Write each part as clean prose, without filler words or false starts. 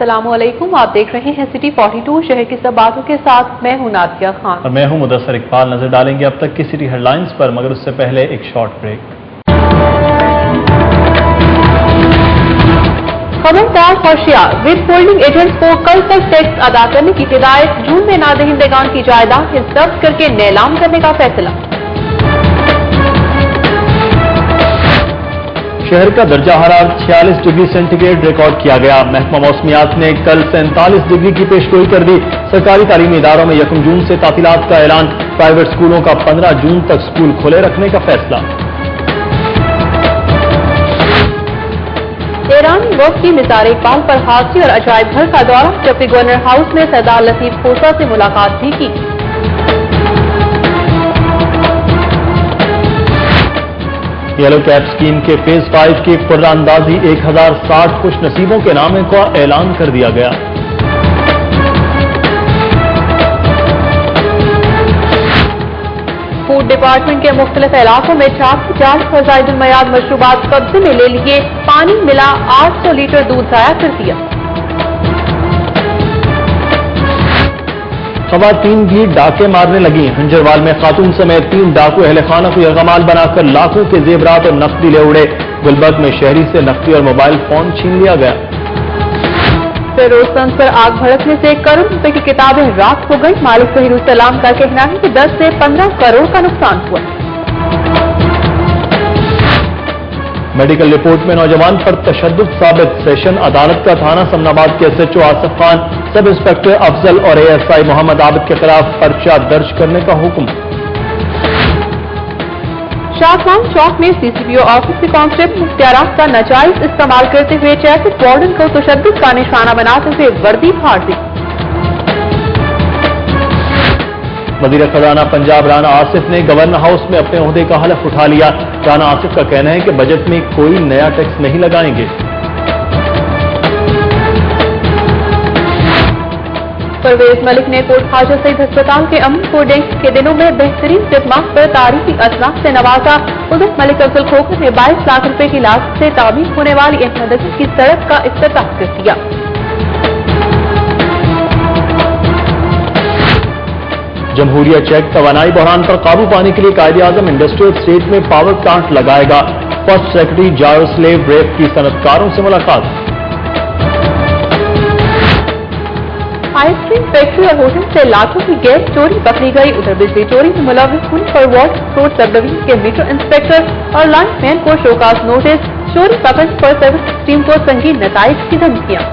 अस्सलाम वालेकुम। आप देख रहे हैं सिटी 42 शहर की सब बातों के साथ। मैं हूं नादिया खान और मैं हूं मुदस्सर इकबाल। नजर डालेंगे अब तक की सिटी हेडलाइंस पर, मगर उससे पहले एक शॉर्ट ब्रेक। खबरदार होशियार, विद होल्डिंग एजेंट्स को कल तक टैक्स अदा करने की हिदायत। जून में नादहिंदगान की जायदाद जब्त करके नीलाम करने का फैसला। शहर का दर्जा हरारत 46 डिग्री सेंटीग्रेड रिकॉर्ड किया गया। महकमा मौसमियात ने कल 47 डिग्री की पेशगोई कर दी। सरकारी तालीमी इदारों में 1 जून से तातीलात का ऐलान। प्राइवेट स्कूलों का 15 जून तक स्कूल खुले रखने का फैसला। ईरानी वफ्द की निसार इकबाल पर हादसे और अजायब घर का दौरा। जबकि गवर्नर हाउस में सरदार लतीफ खोसा से मुलाकात भी की। येलो कैप स्कीम के फेज 5 की कुर्रानंदाजी 1060 खुश नसीबों के नामे का ऐलान कर दिया गया। फूड डिपार्टमेंट के मुख्तलिफ इलाकों में 40 जायद मयाद मशरूबात कब्जे में ले लिए। पानी मिला 800 लीटर दूध जाया कर दिया। खवातीन भी डाके मारने लगी। हंजरवाल में खातून समेत 3 डाकू अहले खाना को यरगमाल बनाकर लाखों के जेवरात और नकदी ले उड़े। गुलबर्ग में शहरी से नकदी और मोबाइल फोन छीन लिया गया। फिरोजगंज पर आग भड़कने से करोड़ रुपए की किताबें राख हो गई। मालिक ज़हीरुस्सलाम का कहना है कि 10 से 15 करोड़ का नुकसान हुआ। मेडिकल रिपोर्ट में नौजवान पर तशद्दुद साबित। सेशन अदालत का थाना समनाबाद के SHO Asif Khan, sub inspector Afzal और ASI मोहम्मद आबिद के खिलाफ पर्चा दर्ज करने का हुक्म। शाहजहां चौक में CCPO ऑफिस के कांस्टेबल मुख्तियारात का नाजायज इस्तेमाल करते हुए ट्रैफिक वार्डन को तशद्दुद का निशाना बनाते हुए वर्दी फाड़ दी। वजीर खजाना पंजाब राना आसिफ ने गवर्नर हाउस में अपने ओहदे का हलफ उठा लिया। राना आसिफ का कहना है कि बजट में कोई नया टैक्स नहीं लगाएंगे। परवेज मलिक ने कोट ख्वाजा सईद अस्पताल के अमन को डेंगू के दिनों में बेहतरीन खिदमत पर तारीखी असनाफ से नवाजा। उधर मलिक अफजल खोखर ने 22 लाख रुपए की लागत से तामीर होने वाली अहमदनगर की सड़क का इफ्तिताह कर दिया। जमहूरिया चेक तवानाई बहरान पर काबू पाने के लिए कायदे-आज़म इंडस्ट्रियल स्टेट में पावर प्लांट लगाएगा। फर्स्ट सेक्रेटरी जायोस्लेव रेप की सनतकारों से मुलाकात। आइसक्रीम फैक्ट्री और होटल से लाखों की गैस चोरी पकड़ी गई। उधर बिजली चोरी में मुलविस होने पर वाटर रोड सब डिवीजन के मीटर इंस्पेक्टर और लाइनमैन को शोकास नोटिस। चोरी पकड़ने पर सर्विस टीम को संगीन नताइज की धमकियां।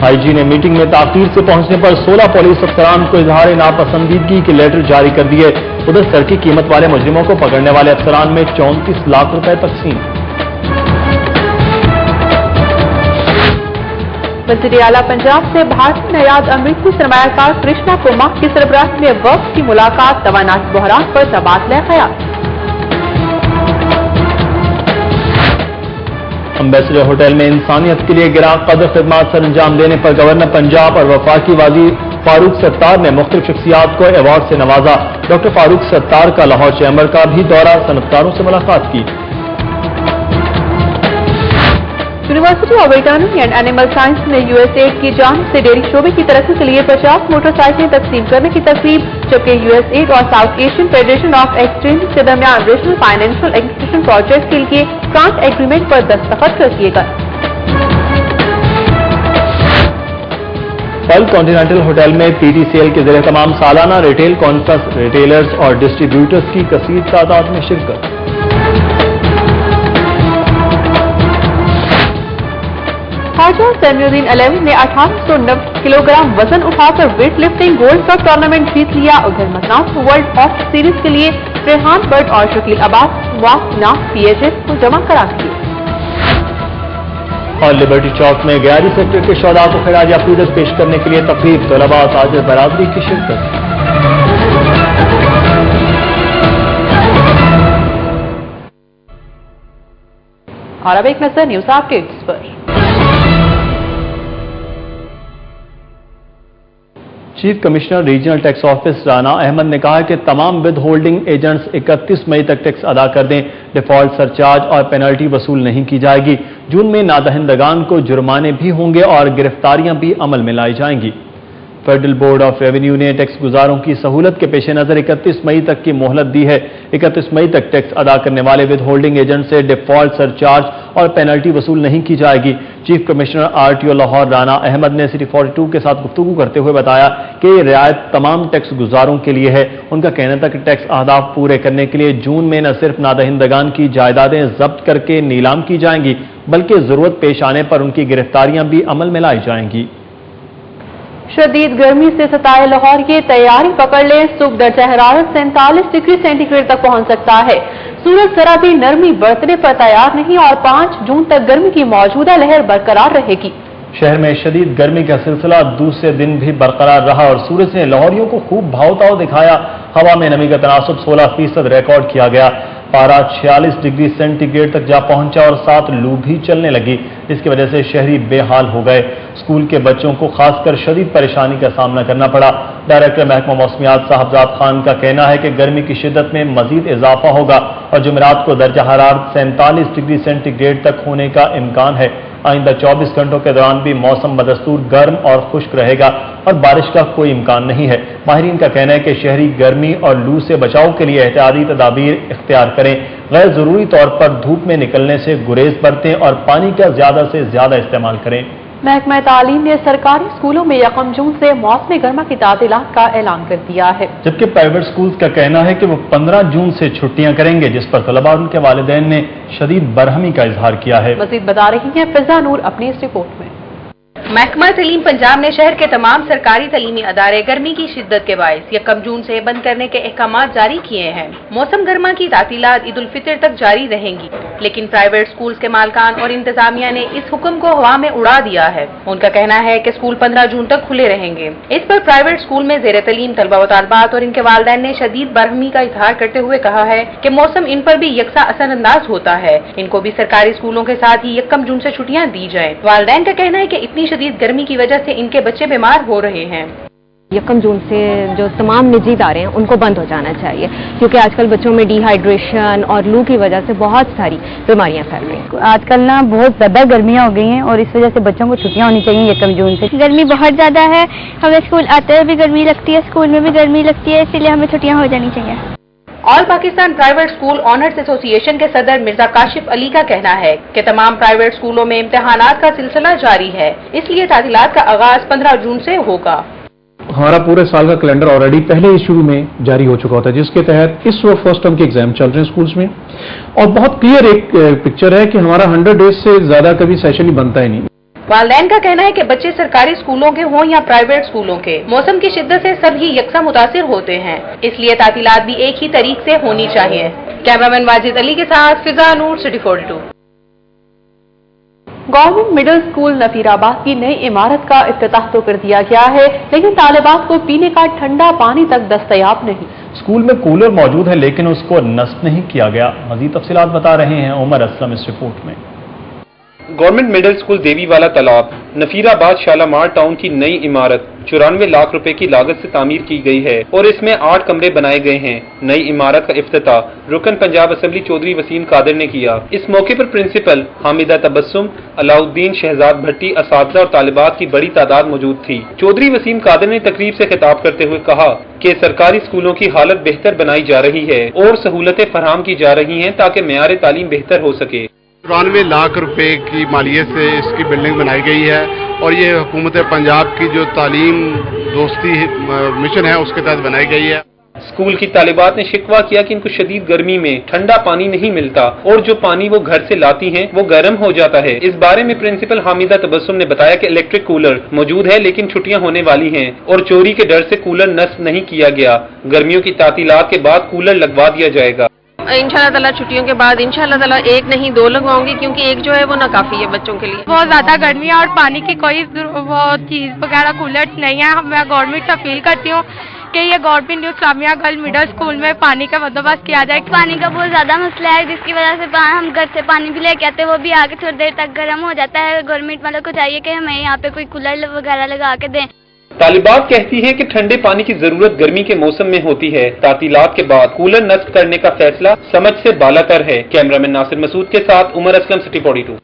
IG ने मीटिंग में ताखीर से पहुंचने पर 16 पुलिस अफसरान को इजहार नापसंदीदगी के लेटर जारी कर दिए। उधर सर की कीमत वाले मुजरिमों को पकड़ने वाले अफसरान में 34 लाख रुपए तकसीम। वज़ीर आला पंजाब से भारतीय नयाद अमरीकी सरमायाकार कृष्णा कुमार की सरबराही में वक्त की मुलाकात। तवानाई बहरान पर तबादला ख्याल। अम्बेसडर होटल में इंसानियत के लिए गिरा कदर खिदमत सर अंजाम देने पर गवर्नर पंजाब और वफाकी वज़ीर फारूक सत्तार ने मुख्तलिफ शख्सियात को अवार्ड से नवाजा। डॉक्टर फारूक सत्तार का लाहौर चैम्बर का भी दौरा, सनतकारों से मुलाकात की। University of veterinary and animal science ने USAID की जानिब से डेयरी शोबे की तरक्की के लिए 50 मोटरसाइकिलें तकसीम करने की तकरीब। जबकि USAID और south Asian federation of exchange के दरमियान रीजनल फाइनेंशियल एक्सटेंशन प्रोजेक्ट के लिए ग्रांट एग्रीमेंट पर दस्तखत कर दिए गए। पल कॉन्टिनेंटल होटल में PTCL के ज़रिए तमाम सालाना रिटेल कॉन्फ्रेंस रिटेलर्स और डिस्ट्रीब्यूटर्स की कसीर तादाद में शिरकत। ख्वाजा सैमुद्दीन अलेवी ने 1890 किलोग्राम वजन उठाकर weight lifting gold cup tournament जीत लिया। उधर मकनास वर्ल्ड हॉकी सीरीज के लिए रेहान बट और शकील अब्बास नाम PHS को जमा करा दिए। और लिबर्टी चौक में गैरी सेक्टर के शोधा को खराज अकीदत पेश करने के लिए तकरीब। तलबा ताजिर बरादरी की शिरकत। और अब एक नजर न्यूज अपडेट्स पर। Chief commissioner regional tax office Rana Ahmed ने कहा कि तमाम विद होल्डिंग एजेंट्स 31 मई तक टैक्स अदा कर दें। डिफॉल्ट सरचार्ज और पेनल्टी वसूल नहीं की जाएगी। जून में नादहिंदगान को जुर्माने भी होंगे और गिरफ्तारियां भी अमल में लाई जाएंगी। फेडरल बोर्ड ऑफ रेवेन्यू ने टैक्स गुजारों की सहूलत के पेश नज़र 31 मई तक की मोहलत दी है। 31 मई तक टैक्स अदा करने वाले विद होल्डिंग एजेंट से डिफॉल्ट सरचार्ज और पेनल्टी वसूल नहीं की जाएगी। Chief commissioner RTO Lahore Rana Ahmed ने सिटी 42 के साथ गुफ्तगू करते हुए बताया कि ये रियायत तमाम टैक्स गुजारों के लिए है। उनका कहना था कि टैक्स अहदाफ पूरे करने के लिए जून में न सिर्फ नादहिंदगान की जायदादें जब्त करके नीलाम की जाएंगी, बल्कि जरूरत पेश आने पर उनकी गिरफ्तारियां भी अमल में लाई जाएंगी। शदीद गर्मी से सताए लाहौर की तैयारी पकड़ ले। सुबह दर्जा हरारत 47 डिग्री सेंटीग्रेड तक पहुंच सकता है। सूरज जरा भी नरमी बरतने पर तैयार नहीं और 5 जून तक गर्मी की मौजूदा लहर बरकरार रहेगी। शहर में शदीद गर्मी का सिलसिला दूसरे दिन भी बरकरार रहा और सूरज ने लाहौरियों को खूब भावताव दिखाया। हवा में नमी का तनासुब 16% रिकॉर्ड किया गया। पारा 46 डिग्री सेंटीग्रेड तक जा पहुंचा और साथ लू भी चलने लगी, जिसकी वजह से शहरी बेहाल हो गए। स्कूल के बच्चों को खासकर शदीद परेशानी का सामना करना पड़ा। डायरेक्टर महकमा मौसमियात साहबजाद खान का कहना है कि गर्मी की शिद्दत में मजीद इजाफा होगा और जुमेरात को दर्जा हरारत 47 डिग्री सेंटीग्रेड तक होने का इम्कान है। आइंदा 24 घंटों के दौरान भी मौसम बदस्तूर गर्म और खुश्क रहेगा और बारिश का कोई इम्कान नहीं है। माहिरीन का कहना है कि शहरी गर्मी और लू से बचाव के लिए एहतियाती तदाबीर इख्तियार करें, गैर जरूरी तौर पर धूप में निकलने से गुरेज बरतें और पानी का ज्यादा से ज्यादा इस्तेमाल करें। महकमा तालीम ने सरकारी स्कूलों में 1 जून से मौसमी गर्मा की तातीलात का ऐलान कर दिया है, जबकि प्राइवेट स्कूल का कहना है कि वो 15 जून से छुट्टियां करेंगे, जिस पर तलबा और उनके वालिदैन ने शदीद बरहमी का इजहार किया है। मजीद बता रही हैं फिजा नूर अपनी इस रिपोर्ट में। महकमा तलीम पंजाब ने शहर के तमाम सरकारी तलीमी अदारे गर्मी की शिद्दत के बायस 1 जून से बंद करने के अहकामात जारी किए हैं। मौसम गर्मा की तातीलात ईद उल फितर तक जारी रहेंगी, लेकिन प्राइवेट स्कूल्स के मालकान और इंतजामिया ने इस हुक्म को हवा में उड़ा दिया है। उनका कहना है कि स्कूल 15 जून तक खुले रहेंगे। इस पर प्राइवेट स्कूल में जेर तलीम तलबा व तालबात और इनके वालिदैन ने शदीद बरहमी का इजहार करते हुए कहा है कि मौसम इन पर भी यकसा असर अंदाज होता है। इनको भी सरकारी स्कूलों के साथ ही 1 जून से छुट्टियां दी जाए। वालिदैन का कहना है कि इतनी शदीद गर्मी की वजह से इनके बच्चे बीमार हो रहे हैं। 1 जून से जो तमाम निजी इदारे हैं उनको बंद हो जाना चाहिए, क्योंकि आजकल बच्चों में डिहाइड्रेशन और लू की वजह से बहुत सारी बीमारियां फैल रही हैं। आजकल ना बहुत ज़्यादा गर्मियां हो गई हैं और इस वजह से बच्चों को छुट्टियां होनी चाहिए 1 जून से। गर्मी बहुत ज़्यादा है, हमें स्कूल आते हुए भी गर्मी लगती है, स्कूल में भी गर्मी लगती है, इसलिए हमें छुट्टियां हो जानी चाहिए। All Pakistan private school owners association के सदर मिर्जा काशिफ अली का कहना है कि तमाम प्राइवेट स्कूलों में इम्तिहानात का सिलसिला जारी है, इसलिए तातीलात का आगाज 15 जून से होगा। हमारा पूरे साल का कैलेंडर ऑलरेडी पहले ही शुरू में जारी हो चुका होता है, जिसके तहत इस वक्त फर्स्ट टर्म के एग्जाम चल रहे हैं स्कूल्स में और बहुत क्लियर एक पिक्चर है कि हमारा 100 डेज से ज्यादा कभी सेशन ही बनता ही नहीं। वालिदैन का कहना है कि बच्चे सरकारी स्कूलों के हों या प्राइवेट स्कूलों के, मौसम की शिद्दत से सभी यकसा मुतासिर होते हैं, इसलिए तातीलात भी एक ही तरीक से होनी चाहिए। कैमरामैन वाजिद अली के साथ फिजा नूर, सिटी 42। गवर्नमेंट मिडिल स्कूल नफीराबाद की नई इमारत का इफ्तिताह तो कर दिया गया है, लेकिन तालिबात को पीने का ठंडा पानी तक दस्तयाब नहीं। स्कूल में कूलर मौजूद है, लेकिन उसको नस्ब नहीं किया गया। मजीद तफसीलात बता रहे हैं उमर असलम इस रिपोर्ट में। गवर्नमेंट मिडिल स्कूल देवीवाला तालाब नफीराबाद शालामार टाउन की नई इमारत 94 लाख रुपए की लागत से तामीर की गई है और इसमें 8 कमरे बनाए गए हैं। नई इमारत का इफ्तिताह रुकन पंजाब असेंबली चौधरी वसीम कादिर ने किया। इस मौके पर प्रिंसिपल हामिदा तबस्सुम, अलाउद्दीन, शहजाद भट्टी, असातिज़ा और तालिबात की बड़ी तादाद मौजूद थी। चौधरी वसीम कादिर ने तकरीब से खिताब करते हुए कहा कि सरकारी स्कूलों की हालत बेहतर बनाई जा रही है और सहूलतें फराहम की जा रही हैं ताकि मेयार तालीम बेहतर हो सके। 94 लाख रुपए की मालियत से इसकी बिल्डिंग बनाई गई है और ये हुकूमत पंजाब की जो तालीम दोस्ती मिशन है उसके तहत बनाई गई है। स्कूल की तालिबात ने शिकवा किया कि इनको शदीद गर्मी में ठंडा पानी नहीं मिलता और जो पानी वो घर से लाती हैं वो गर्म हो जाता है। इस बारे में प्रिंसिपल हामिदा तबस्सुम ने बताया कि इलेक्ट्रिक कूलर मौजूद है, लेकिन छुट्टियां होने वाली हैं और चोरी के डर से कूलर नस्ब नहीं किया गया। गर्मियों की तातीलात के बाद कूलर लगवा दिया जाएगा। इंशाल्लाह ताला छुट्टियों के बाद इंशाल्लाह ताला 1 नहीं 2 लगवाऊंगी, क्योंकि एक जो है वो ना काफी है बच्चों के लिए। बहुत ज्यादा गर्मी है और पानी की कोई चीज वगैरह कूलर नहीं है। मैं गवर्नमेंट से अपील करती हूँ कि ये government Islamia girl middle school में पानी का बंदोबस्त किया जाए। पानी का बहुत ज्यादा मसला है, जिसकी वजह से हम घर से पानी भी लेके आते हैं, वो भी आके थोड़ी देर तक गर्म हो जाता है। गवर्नमेंट वालों को चाहिए कि हमें यहाँ पे कोई कूलर वगैरह लगा के दें। तालिबात कहती है कि ठंडे पानी की जरूरत गर्मी के मौसम में होती है। तातीलात के बाद कूलर नस्ब करने का फैसला समझ से बालातर है। कैमरामैन नासिर मसूद के साथ उमर असलम, सिटी 42।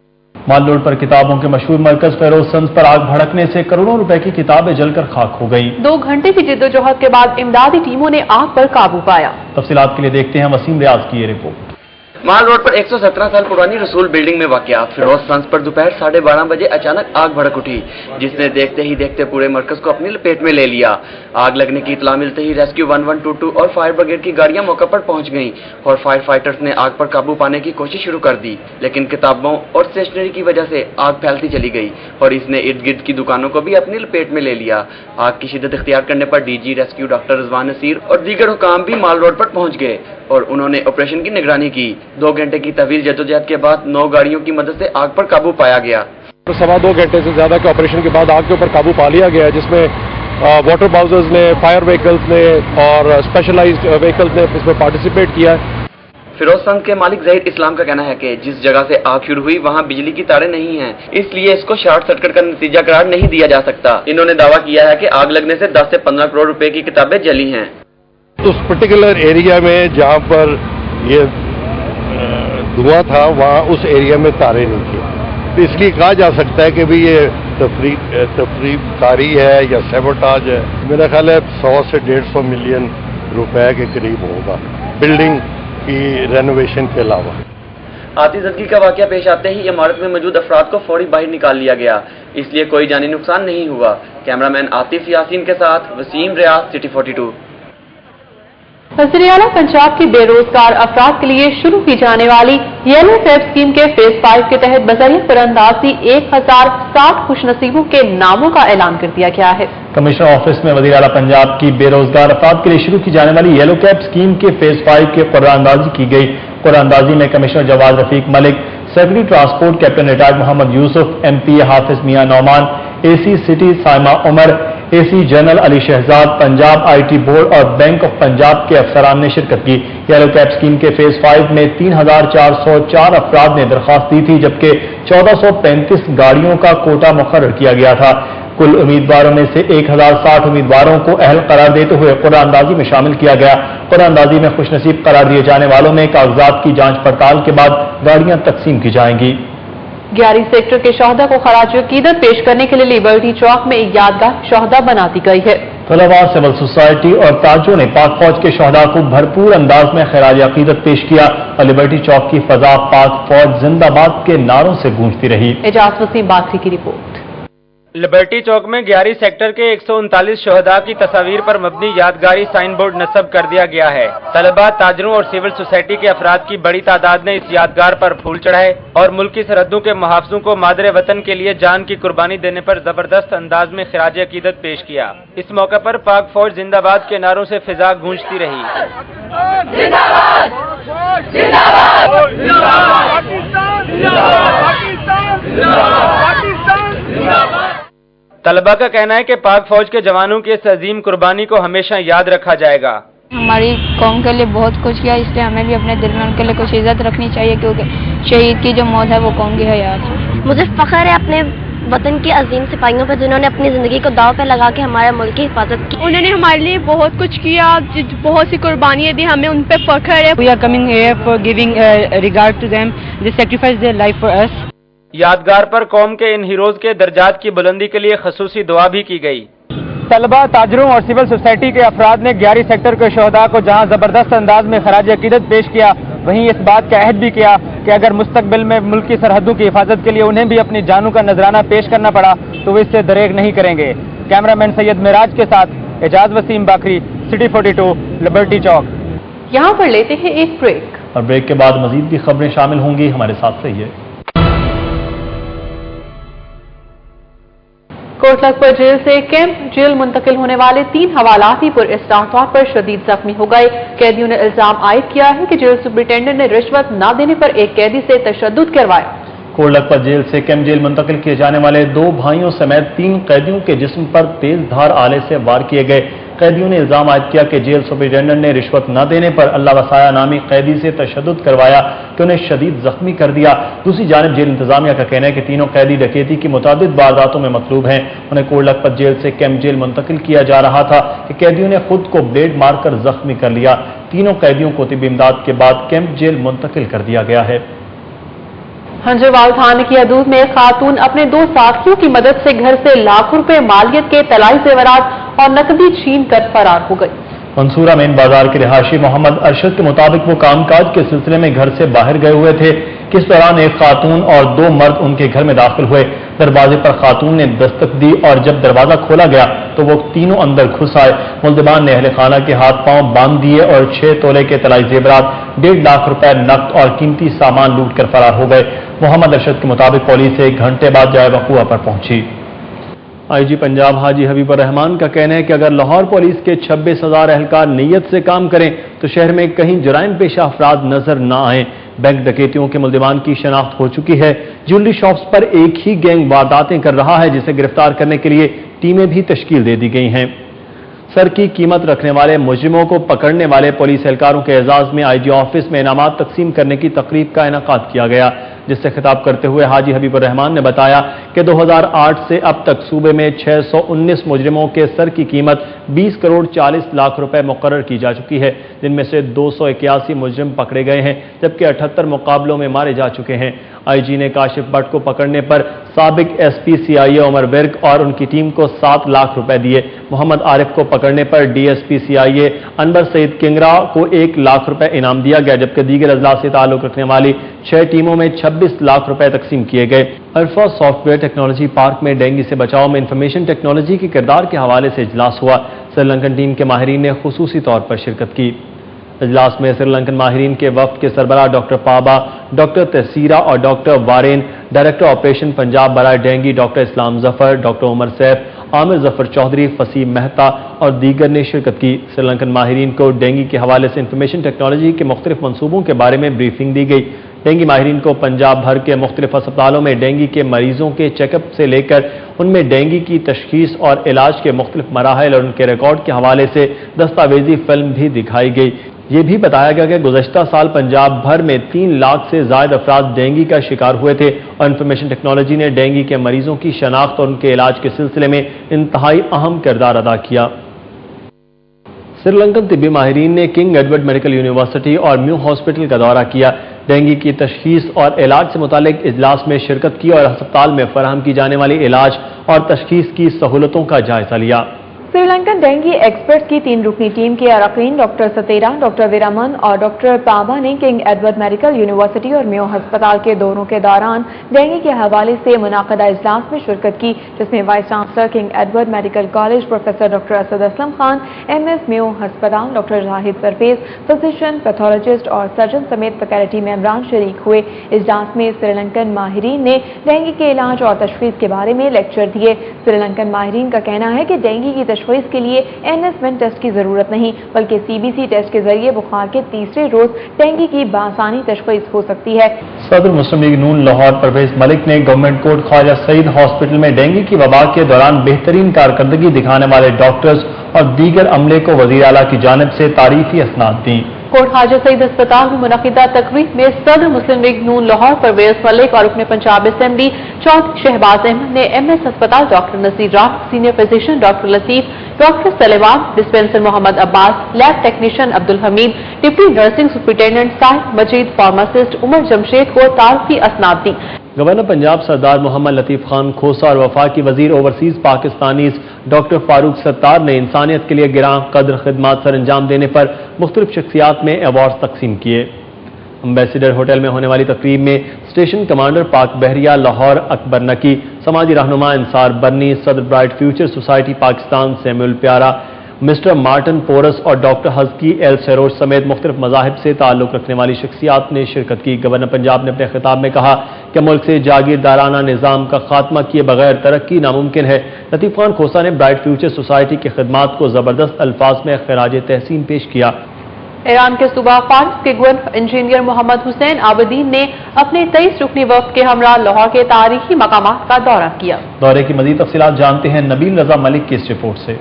माल रोड पर किताबों के मशहूर मरकज फेरोजसंस पर आग भड़कने से करोड़ों रुपए की किताबें जलकर खाक हो गई। 2 घंटे की जिद्दोजहद के बाद इमदादी टीमों ने आग पर काबू पाया। तफसीलात के लिए देखते हैं वसीम रियाज की ये रिपोर्ट। माल रोड पर 117 साल पुरानी रसूल बिल्डिंग में वाक़या फिरोजसंस पर दोपहर 12:30 बजे अचानक आग भड़क उठी, जिसने देखते ही देखते पूरे मरकज को अपनी लपेट में ले लिया। आग लगने की इतला मिलते ही रेस्क्यू 1122 और फायर ब्रिगेड की गाड़ियां मौके पर पहुंच गईं और फायर फाइटर्स ने आग पर काबू पाने की कोशिश शुरू कर दी, लेकिन किताबों और स्टेशनरी की वजह से आग फैलती चली गई और इसने इर्द गिर्द की दुकानों को भी अपनी लपेट में ले लिया। आग की शिद्दत इख्तियार करने पर DG rescue doctor Rizwan Naseer और दीगर हुकाम भी माल रोड पर पहुंच गए और उन्होंने ऑपरेशन की निगरानी की। 2 घंटे की तवील जद्दोजहद के बाद 9 गाड़ियों की मदद से आग पर काबू पाया गया। 2.25 घंटे से ज्यादा के ऑपरेशन के बाद आग के ऊपर काबू पा लिया गया, जिसमें वाटर बाउजर्स ने, फायर व्हीकल्स ने और स्पेशलाइज्ड व्हीकल्स ने इसमें पार्टिसिपेट किया। फिरोजसंस के मालिक ज़हीर इस्लाम का कहना है कि जिस जगह से आग शुरू हुई वहां बिजली की तारें नहीं हैं, इसलिए इसको शॉर्ट सर्किट का नतीजा करार नहीं दिया जा सकता। इन्होंने दावा किया है कि आग लगने से 10 से 15 करोड़ रुपए की किताबें जली हैं। उस पर्टिकुलर एरिया में जहाँ पर ये धुआं था वहाँ उस एरिया में तारे नहीं थे, तो इसलिए कहा जा सकता है कि भी ये तफरीकारी है या सैबोटाज है। मेरा ख्याल है 100 से 150 मिलियन रुपए के करीब होगा बिल्डिंग की रेनोवेशन के अलावा। आतिशबाजी का वाकया पेश आते ही इमारत में मौजूद अफराद को फौरी बाहर निकाल लिया गया, इसलिए कोई जानी नुकसान नहीं हुआ। कैमरामैन आतिफ यासीन के साथ वसीम रियाज, सिटी 42। वज़ीर आला पंजाब की बेरोजगार अफराद के लिए शुरू की जाने वाली येलो कैब स्कीम के फेज 5 के तहत बजरिया तीरंदाजी 1060 खुशनसीबों के नामों का ऐलान कर दिया गया है। कमिश्नर ऑफिस में वज़ीर आला पंजाब की बेरोजगार अफराद के लिए शुरू की जाने वाली येलो कैब स्कीम के फेज 5 की कुरानंदाजी की गई। कुरानंदाजी में commissioner Jawad Rafiq Malik, secretary transport captain retired Mohammad Yusuf, MP Hafiz Mian Nauman, AC city Saima Umar, AC general Ali Shahzad, Punjab IT board और बैंक ऑफ पंजाब के अफसरान ने शिरकत की। येलो कैब स्कीम के फेज 5 में 3404 अफराद ने दरख्वास्त दी थी, जबकि 1435 गाड़ियों का कोटा मुकर्रर किया गया था। कुल उम्मीदवारों में से 1060 उम्मीदवारों को अहल करार देते हुए कुरानंदाजी में शामिल किया गया। कुरानंदाजी में खुशनसीब करार दिए जाने वालों में कागजात की जांच पड़ताल के बाद गाड़ियां तकसीम की जाएंगी। 11 सेक्टर के शोहदा को खराज अकीदत पेश करने के लिए लिबर्टी चौक में एक यादगार शोहदा बना दी गई है। तलबा, सिविल सोसाइटी और ताजों ने पाक फौज के शोहदा को भरपूर अंदाज में खराज अकीदत पेश किया और लिबर्टी चौक की फजा पाक फौज जिंदाबाद के नारों से गूंजती रही। एजाज वसीम बाखरी की रिपोर्ट। लिबर्टी चौक में 11 सेक्टर के 139 शोहदा की तस्वीर पर मबनी यादगारी साइन बोर्ड नस्ब कर दिया गया है। तलबा, ताजरों और सिविल सोसाइटी के अफराद की बड़ी तादाद ने इस यादगार पर फूल चढ़ाए और मुल्की सरहदों के मुहाफिजों को मादरे वतन के लिए जान की कुर्बानी देने पर जबरदस्त अंदाज में खिराज अकीदत पेश किया। इस मौके पर पाक फौज जिंदाबाद के नारों से फिजा गूंजती रही। तलबा का कहना है कि पाक फौज के जवानों की इस अजीम कुर्बानी को हमेशा याद रखा जाएगा। हमारी कौम के लिए बहुत कुछ किया, इसलिए हमें भी अपने दिल में उनके लिए कुछ इज्जत रखनी चाहिए, क्योंकि शहीद की जो मौत है वो कौम की हयात है। मुझे फख्र है अपने वतन के अजीम सिपाहियों पर, जिन्होंने अपनी जिंदगी को दाव पे लगा के हमारे मुल्क की हिफाजत की। उन्होंने हमारे लिए बहुत कुछ किया, बहुत सी कुर्बानियाँ दी, हमें उन पे फख्र है। We are coming here for giving regard to them. They sacrificed their life for us. यादगार पर कौम के इन हीरोज के दर्जात की बुलंदी के लिए खसूसी दुआ भी की गई। तलबा, ताजरों और सिविल सोसाइटी के अफराद ने 11 सेक्टर के शोहदा को जहां जबरदस्त अंदाज में खराज अकीदत पेश किया, वहीं इस बात का अहद भी किया कि अगर मुस्तकबिल में मुल्क की सरहदों की हिफाजत के लिए उन्हें भी अपनी जानों का नजराना पेश करना पड़ा तो वो इससे दरेग नहीं करेंगे। कैमरामैन सैयद मिराज के साथ एजाज वसीम बाखरी, सिटी 42, लिबर्टी चौक। यहाँ पर लेते हैं एक ब्रेक और ब्रेक के बाद मजीद भी खबरें शामिल होंगी, हमारे साथ रहिए। कोटलखपत जेल से कैंप जेल मुंतकिल होने वाले 3 हवालाती पुरइस्तार तौर पर शदीद जख्मी हो गए। कैदियों ने इल्जाम आयद किया है कि जेल सुपरिटेंडेंट ने रिश्वत न देने पर एक कैदी से तशद्दुद करवाया। कोटलखपत जेल से कैंप जेल मुंतकिल किए जाने वाले 2 भाइयों समेत 3 कैदियों के जिस्म पर तेज धार आले से वार किए गए। कैदियों ने इल्जाम आयद किया कि जेल सुपरिटेंडेंट ने रिश्वत न देने पर अल्लाह वसाया नामी कैदी से तशद्दुद करवाया कि उन्हें शदीद जख्मी कर दिया। दूसरी जानिब जेल इंतजामिया का कहना है कि तीनों कैदी डकैती की मुतादिद वारदातों में मतलूब हैं। उन्हें कोटलखपत जेल से कैंप जेल मुंतकिल किया जा रहा था कि कैदियों ने खुद को ब्लेड मारकर जख्मी कर लिया। तीनों कैदियों को तिब्बी इमदाद के बाद कैंप जेल मुंतकिल कर दिया गया है। हंजरवाल थाने की हदूद में खातून अपने 2 साथियों की मदद से घर से लाखों रुपए मालियत के तलाई जेवरात और नकदी छीन कर फरार हो गई। मंसूरा मेन बाजार के रिहायशी मोहम्मद अरशद के मुताबिक वो कामकाज के सिलसिले में घर से बाहर गए हुए थे कि इस दौरान एक खातून और 2 मर्द उनके घर में दाखिल हुए। दरवाजे पर खातून ने दस्तक दी और जब दरवाजा खोला गया तो वो तीनों अंदर घुस आए। मुल्जिमान ने अहले खाना के हाथ पांव बांध दिए और 6 तोले के तलाई जेवरात, 1.5 लाख रुपए नकद और कीमती सामान लूट कर फरार हो गए। मोहम्मद अरशद के मुताबिक पुलिस 1 घंटे बाद जाए वक़ूआ पर पहुंची। आईजी पंजाब हाजी हबीबुर रहमान का कहना है कि अगर लाहौर पुलिस के 26,000 एहलकार नीयत से काम करें तो शहर में कहीं जराइम पेशा अफराद नजर न आए। बैंक डकैतियों के मुल्जिमान की शनाख्त हो चुकी है। ज्वेलरी शॉप्स पर एक ही गैंग वारदातें कर रहा है, जिसे गिरफ्तार करने के लिए टीमें भी तश्कील दे दी गई हैं। सर की कीमत रखने वाले मुजरिमों को पकड़ने वाले पुलिस एहलकारों के एजाज में आईजी ऑफिस में इनामात तकसीम करने की तकरीब का इनेकाद किया गया, जिससे खिताब करते हुए हाजी हबीबुर रहमान ने बताया कि 2008 से अब तक सूबे में 619 मुजरिमों के सर की कीमत 20 करोड़ 40 लाख रुपए मुकर्रर की जा चुकी है, जिनमें से 281 मुजरिम पकड़े गए हैं, जबकि 78 मुकाबलों में मारे जा चुके हैं। आईजी ने काशिफ भट्ट को पकड़ने पर साबिक एसपी सीआईए उमर विर्क और उनकी टीम को 7 लाख रुपए दिए। मोहम्मद आरिफ को पकड़ने पर डीएसपी सीआईए अनवर सईद किंगरा को 1 लाख रुपए इनाम दिया गया, जबकि दीगर अजला से ताल्लुक रखने वाली 6 टीमों में 26 लाख रुपए तकसीम किए गए। अल्फा सॉफ्टवेयर टेक्नोलॉजी पार्क में डेंगू से बचाव में इंफॉर्मेशन टेक्नोलॉजी के किरदार के हवाले से इजलास हुआ। श्रीलंकन टीम के माहिरीन ने खुसूसी तौर पर शिरकत की। इजलास में श्रीलंकन माहिरीन के वफ्द के सरबराह डॉक्टर पाबा, डॉक्टर तहसीरा और doctor Warren, director operation Punjab बराए dengue doctor Islam Zafar, doctor Umar Saif, Amir Zafar Chaudhry, Faseem Mehta और दीगर ने शिरकत की। श्रीलंकन माहिरीन को डेंगू के हवाले से इंफॉर्मेशन टेक्नोलॉजी के मुख्तलिफ मनसूबों के बारे में ब्रीफिंग दी गई। डेंगू माहिरीन को पंजाब भर के मुख्तलिफ अस्पतालों में डेंगू के मरीजों के चेकअप से लेकर उनमें डेंगू की तशखीस और इलाज के मुख्तलिफ मराहिल और उनके रिकॉर्ड के हवाले से दस्तावेजी फिल्म भी दिखाई गई। ये भी बताया गया कि गुज़श्ता साल पंजाब भर में 3 लाख से ज़ायद अफराद डेंगू का शिकार हुए थे और इंफॉर्मेशन टेक्नोलॉजी ने डेंगू के मरीजों की शनाख्त और उनके इलाज के सिलसिले में इंतहाई अहम किरदार अदा किया। श्रीलंकन तिब्बी माहिरीन ने किंग एडवर्ड मेडिकल यूनिवर्सिटी और म्यू हॉस्पिटल का दौरा किया, डेंगू की तशखीस और इलाज से मुतालिक इजलास में शिरकत की और अस्पताल में फराहम की जाने वाली इलाज और तशखीस की सहूलतों का जायजा लिया। श्रीलंकन डेंगू एक्सपर्ट की 3 रुकनी टीम के अरकान डॉक्टर सतेरा, डॉक्टर वीरामन और डॉक्टर पाबा ने किंग एडवर्ड मेडिकल यूनिवर्सिटी और मेयो अस्पताल के दौरों के दौरान डेंगू के हवाले से मुनाक़दा इजलास में शिरकत की, जिसमें vice chancellor King Edward medical college professor doctor Asad Aslam Khan, MS Mayo अस्पताल doctor Zahid Parvez, physician, pathologist और सर्जन समेत फैकल्टी मेंबरान शरीक हुए। इजलास में श्रीलंकन माहिरीन ने डेंगू के इलाज और तशखीस के बारे में लेक्चर दिए। श्रीलंकन माहिरीन का कहना है कि डेंगू की तशखीस के लिए NS1 टेस्ट की जरूरत नहीं, बल्कि CBC टेस्ट के जरिए बुखार के तीसरे रोज डेंगू की बासानी तशखीस हो सकती है। सदर मुस्लिम लीग नून लाहौर परवेज मलिक ने government court Khawaja Saeed hospital में डेंगू की वबा के दौरान बेहतरीन कारकर्दगी दिखाने वाले डॉक्टर्स और दीगर अमले को वजीर आला की जानिब से तारीफी असनाद दी। कोर्ट ख्वाजा सईद अस्पताल में मुनक़िदा तकरीब में सदर मुस्लिम लीग नून लाहौर परवेज मलिक और रुकन पंजाब असेंबली चौधरी शहबाज अहमद ने MS अस्पताल डॉक्टर नसीर रात, senior physician doctor Latif, doctor Sulaiman, dispenser Mohammad Abbas, lab technician Abdul Hameed, deputy nursing superintendent साहिब मजीद, फार्मासिस्ट उमर जमशेद को तारीफी असनाद दी। गवर्नर पंजाब सरदार मोहम्मद लतीफ खान खोसा और वफाकी वजीर overseas Pakistanis doctor Farooq Sattar ने इंसानियत के लिए गिरां कदर खिदमात सर अंजाम देने पर मुख्तलिफ शख्सियात में अवार्ड तकसीम किए। एम्बेसडर होटल में होने वाली तकरीब में स्टेशन कमांडर पाक बहरिया लाहौर अकबर नकी, समाजी रहनुमा इंसार बर्नी, सदर bright future society Pakistan Samuel प्यारा, मिस्टर मार्टिन पोरस और डॉक्टर हज़की एल सरोज समेत मुख्तलिफ मज़ाहिब से ताल्लुक़ रखने वाली शख्सियात ने शिरकत की। गवर्नर पंजाब ने अपने खिताब में कहा कि मुल्क से जागीरदाराना निज़ाम का खात्मा किए बगैर तरक्की नामुमकिन है। लतीफ़ खान खोसा ने ब्राइट फ्यूचर सोसाइटी की खिदमात को ज़बरदस्त अल्फाज में खिराज तहसीन पेश किया। ईरान के सूबा फारिस के गवर्नर इंजीनियर मोहम्मद हुसैन आबदीन ने अपने 23 रुकनी वफ्द के हमरा लाहौर के तारीखी मकामात का दौरा किया। दौरे की मज़ीद तफसीलात जानते हैं नबील रजा मलिक की इस रिपोर्ट से।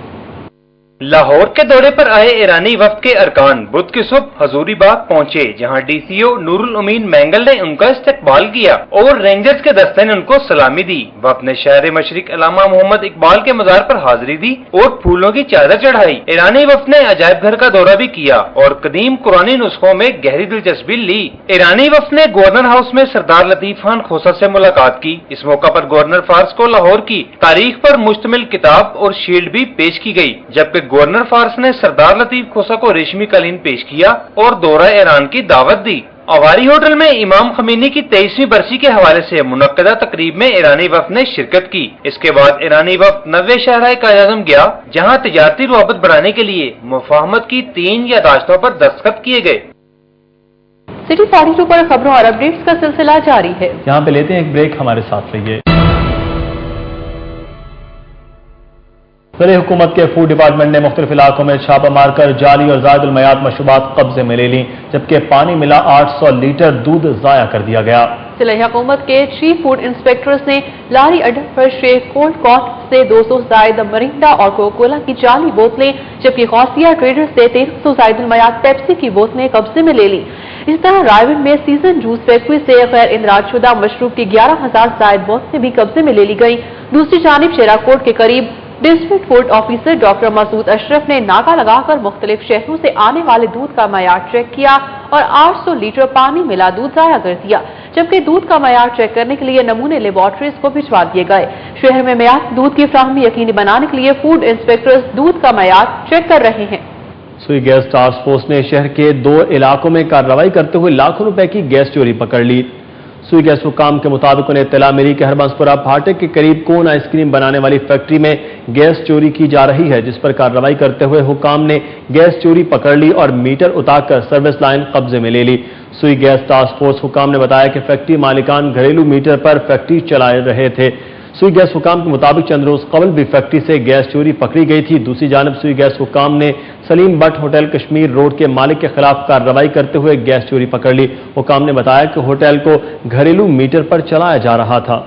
लाहौर के दौरे पर आए ईरानी वफ्द के अरकान बुध की सुबह हजूरी बाग पहुंचे, जहां डीसीओ नूरुल उमीन मैंगल ने उनका इस्तकबाल किया और रेंजर्स के दस्ते ने उनको सलामी दी। वफ्द ने शहर मशरिक अल्लामा मोहम्मद इकबाल के मजार पर हाजिरी दी और फूलों की चादर चढ़ाई। ईरानी वफ्द ने अजायब घर का दौरा भी किया और कदीम कुरानी नुस्खों में गहरी दिलचस्पी ली। ईरानी वफ्द ने गवर्नर हाउस में सरदार लतीफ खान खोसा से मुलाकात की। इस मौका पर गवर्नर फारस को लाहौर की तारीख पर मुश्तमिल किताब और शील्ड भी पेश की गई, जबकि गवर्नर फारस ने सरदार लतीफ खोसा को रेशमी कालीन पेश किया और दौरा ईरान की दावत दी। अवारी होटल में इमाम खमीनी की 23वीं बरसी के हवाले से मुनक्कदा तकरीब में ईरानी वफ्द ने शिरकत की। इसके बाद ईरानी वफ्द नवे शहराए कायद-ए-आज़म गया, जहां तिजारती रुआबत बढ़ाने के लिए मुफाहमत की 3 यादाश्तों पर दस्तखत किए गए। सिटी 42 पर खबरों और अपडेट्स का सिलसिला जारी है। यहाँ पे लेते हैं एक ब्रेक, हमारे साथ रहिए। हुकूमत के फूड डिपार्टमेंट ने मुख्तलिफ इलाकों में छापा मारकर जाली और जायद अलमयात मशरूबात कब्जे में ले ली, जबकि पानी मिला 800 लीटर दूध जाया कर दिया गया। जिला हुकूमत के चीफ फूड इंस्पेक्टर्स ने लारी अड्डा पर शेख कोल्ड कॉस्ट से 200 जायद मरिंडा और कोकोला की जाली बोतलें, जबकि गौसिया ट्रेडर्स से 1300 जायद अलमयात पेप्सी की बोतलें कब्जे में ले ली। इस तरह रायवन में सीजन जूस फैक्ट्री से गैर इंदराज शुदा मशरूब की 11,000 जायद बोतलें भी कब्जे में ले ली गई। दूसरी जानिब शेराकोट के करीब district food officer doctor Masood Ashraf ने नाका लगाकर मुख्तलिफ शहरों से आने वाले दूध का मयार चेक किया और 800 लीटर पानी मिला दूध जाया कर दिया, जबकि दूध का मयार चेक करने के लिए नमूने लेबोरेटरीज को भिजवा दिए गए। शहर में मयार दूध की फ्राहमी यकीनी बनाने के लिए फूड इंस्पेक्टर्स दूध का मयार चेक कर रहे हैं। सुई गैस टास्क फोर्स ने शहर के 2 इलाकों में कार्रवाई करते हुए लाखों रुपए की गैस चोरी पकड़ ली। सुई गैस हुकाम के मुताबिक उन्हें इत्तला मिली कि हरबंसपुरा फाटक के करीब कोन आइसक्रीम बनाने वाली फैक्ट्री में गैस चोरी की जा रही है, जिस पर कार्रवाई करते हुए हुकाम ने गैस चोरी पकड़ ली और मीटर उतारकर सर्विस लाइन कब्जे में ले ली। सुई गैस टास्क फोर्स हुकाम ने बताया कि फैक्ट्री मालिकान घरेलू मीटर पर फैक्ट्री चला रहे थे। सुई गैस हुकाम के मुताबिक चंद रोज कबल भी फैक्ट्री से गैस चोरी पकड़ी गई थी। दूसरी जानब सुई गैस हुकाम ने Salim but hotel Kashmir road के मालिक के खिलाफ कार्रवाई करते हुए गैस चोरी पकड़ ली। हुकाम ने बताया कि होटल को घरेलू मीटर पर चलाया जा रहा था।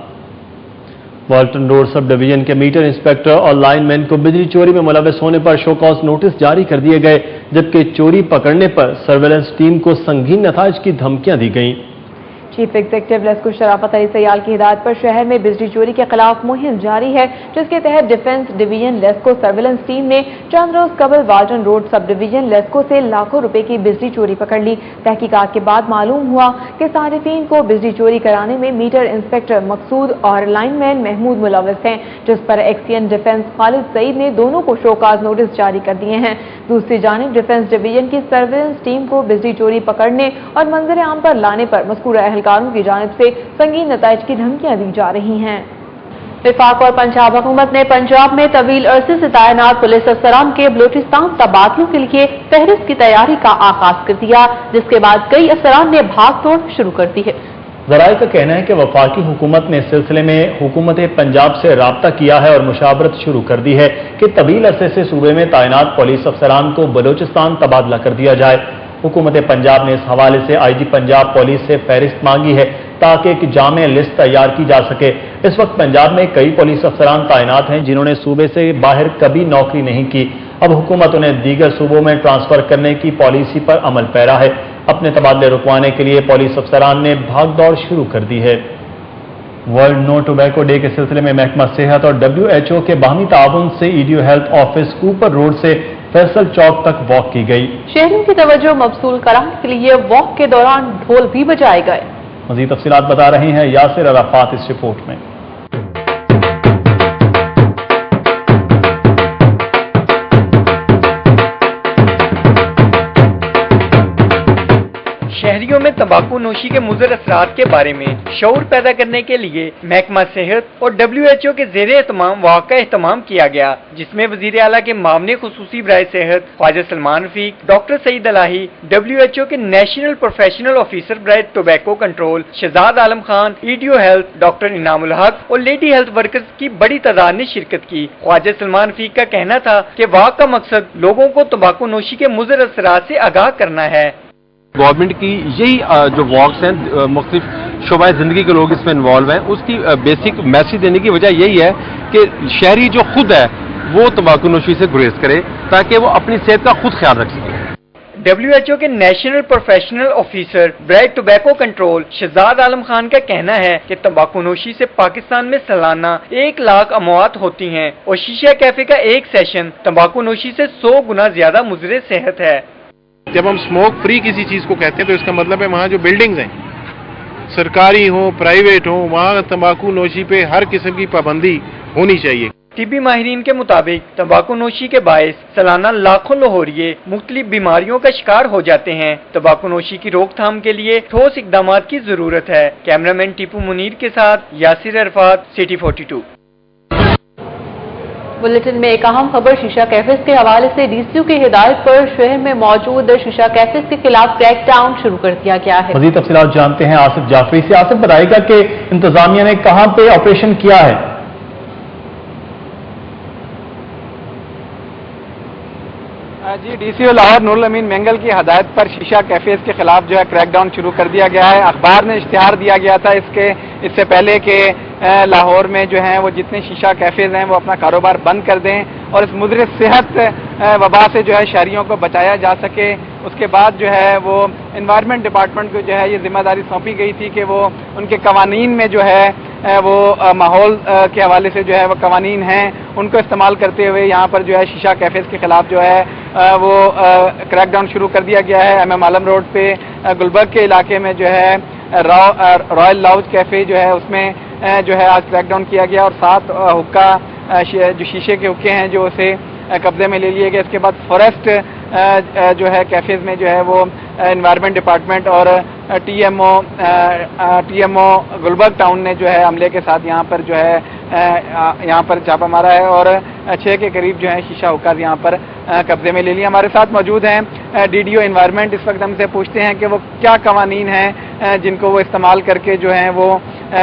वाल्टन रोड सब डिवीजन के मीटर इंस्पेक्टर और लाइनमैन को बिजली चोरी में मुलविस होने पर शो कॉज नोटिस जारी कर दिए गए, जबकि चोरी पकड़ने पर सर्वेलेंस टीम को संगीन नताइज की धमकियां दी गईं। चीफ एग्जीक्यूटिव लेस्को शराफत अली सयाल की हिदायत पर शहर में बिजली चोरी के खिलाफ मुहिम जारी है, जिसके तहत defence division LESCO surveillance team ने चंद रोज कबल Walton road sub division LESCO से लाखों रुपए की बिजली चोरी पकड़ ली। तहकीकात के बाद मालूम हुआ कि सारिफीन को बिजली चोरी कराने में मीटर इंस्पेक्टर मकसूद और लाइनमैन महमूद मुलविस हैं, जिस पर एक्सीएन डिफेंस खालिद सईद ने दोनों को शोकाज नोटिस जारी कर दिए हैं। दूसरी जानिब डिफेंस डिवीजन की सर्वेलेंस टीम को बिजली चोरी पकड़ने और मंजर आम पर लाने पर मज़कूरा एहलकारों की जानिब से संगीन नताइज की धमकियां दी जा रही हैं। वफाक और पंजाब हुकूमत ने पंजाब में तवील अरसे से तैनात पुलिस अफसरान के बलूचिस्तान तबादलों के लिए फहरिस्त की तैयारी का आगाज कर दिया, जिसके बाद कई अफसरान ने भाग दौड़ शुरू कर दी है। ज़राए का कहना है कि वफाकी हुकूमत ने इस सिलसिले में हुकूमत पंजाब से राब्ता किया है और मुशावरत शुरू कर दी है कि तवील अरसे से सूबे में तैनात पुलिस अफसरान को बलूचिस्तान तबादला कर दिया जाए। हुकूमत पंजाब ने इस हवाले से आईजी पंजाब पुलिस से फहरिस्त मांगी है ताकि एक जामे लिस्ट तैयार की जा सके। इस वक्त पंजाब में कई पुलिस अफसरान तैनात हैं जिन्होंने सूबे से बाहर कभी नौकरी नहीं की। अब हुकूमत उन्हें दीगर सूबों में ट्रांसफर करने की पॉलिसी पर अमल पैरा है। अपने तबादले रुकवाने के लिए पुलिस अफसरान ने भागदौड़ शुरू कर दी है। वर्ल्ड नो टोबैको डे के सिलसिले में महकमा सेहत और WHO के बाहमी ताउन से EDO health office Cooper road से फैसल चौक तक वॉक की गई। शहरियों की तवज्जो मबसूल कराने के लिए वॉक के दौरान ढोल भी बजाए गए। मजीद तफसीलात बता रहे हैं यासिर अराफात इस रिपोर्ट में। शहरियों में तंबाकू नोशी के मुज़र असरात के बारे में शऊर पैदा करने के लिए महकमा सेहत और WHO के ज़ेरे एहतमाम वॉक का एहतमाम किया गया, जिसमें वज़ीर आला के मामले खुसूसी बराए सेहत ख्वाजा सलमान रफीक, डॉक्टर सईद अलाही, WHO के नेशनल प्रोफेशनल ऑफिसर बराए tobacco control Shahzad Alam Khan, EDO health doctor Inamul Haq और लेडी हेल्थ वर्कर्स की बड़ी तादाद ने शिरकत की। ख्वाजा सलमान रफीक का कहना था कि वॉक का मकसद लोगों को तंबाकू नोशी के मुज़र असरात से आगाह करना है। गवर्नमेंट की यही जो वॉक्स हैं, मुख्तलिफ शोबाए ज़िंदगी के लोग इसमें इन्वॉल्व हैं, उसकी बेसिक मैसेज देने की वजह यही है कि शहरी जो खुद है وہ तंबाकू नोशी से गुरेज करे ताकि वो अपनी सेहत का खुद ख्याल रख सके। WHO के नेशनल प्रोफेशनल ऑफिसर ब्राइट टोबैको कंट्रोल शहजाद आलम खान का कहना है कि तंबाकू नोशी से पाकिस्तान में सालाना 1 लाख अमवात होती हैं और शीशा कैफे का एक सेशन तंबाकू नोशी से 100 गुना ज्यादा मुज़र सेहत है। जब हम स्मोक फ्री किसी चीज को कहते हैं तो इसका मतलब है वहाँ जो बिल्डिंग्स हैं, सरकारी हो प्राइवेट हो, वहाँ तंबाकू नोशी पे हर किस्म की पाबंदी होनी चाहिए। तिब्बी माहिरीन के मुताबिक तंबाकू नोशी के बायस सालाना लाखों लाहौरिये मुख्तलिफ बीमारियों का शिकार हो जाते हैं। तंबाकू नोशी की रोकथाम के लिए ठोस इकदाम की जरूरत है। कैमरामैन टीपू मुनीर के साथ यासिर अरफात, सिटी 42। बुलेटिन में एक अहम खबर शीशा कैफेज के हवाले से DCO की हिदायत पर शहर में मौजूद शीशा कैफेज के खिलाफ क्रैकडाउन शुरू कर दिया गया है। मजीद तफसीलात जानते हैं आसिफ जाफरी से। आसिफ बताएगा कि इंतजामिया ने कहां पे ऑपरेशन किया है? जी, DCO लाहौर नूरुल अमीन मेंगल की हदायत पर शीशा कैफेज के खिलाफ जो है क्रैकडाउन शुरू कर दिया गया है। अखबार में इश्तिहार दिया गया था इससे पहले कि लाहौर में जो है वो जितने शीशा कैफेज हैं वो अपना कारोबार बंद कर दें और इस मुद्र सेहत वबा से जो है शहरियों को बचाया जा सके। उसके बाद जो है वो एनवायरनमेंट डिपार्टमेंट को जो है ये जिम्मेदारी सौंपी गई थी कि वो उनके कवानीन में जो है वो माहौल के हवाले से जो है वो कवानीन हैं उनको इस्तेमाल करते हुए यहाँ पर जो है शीशा कैफेज के खिलाफ जो है वो क्रैकडाउन शुरू कर दिया गया है। MM आलम रोड पे गुलबर्ग के इलाके में जो है रॉयल लाउज कैफे जो है उसमें जो है आज क्रैकडाउन किया गया और 7 हुक्का जो शीशे के हुक्के हैं जो उसे कब्जे में ले लिए गए। इसके बाद फॉरेस्ट जो है कैफेज में जो है वो एनवायरनमेंट डिपार्टमेंट और TMO गुलबर्ग टाउन ने जो है अमले के साथ यहाँ पर जो है यहाँ पर छापा मारा है और 6 के करीब जो है शीशा हुक्का यहाँ पर कब्जे में ले लिया। हमारे साथ मौजूद हैं DDO एनवायरनमेंट। इस वक्त हमसे पूछते हैं कि वो क्या कवानीन हैं जिनको वो इस्तेमाल करके जो है वो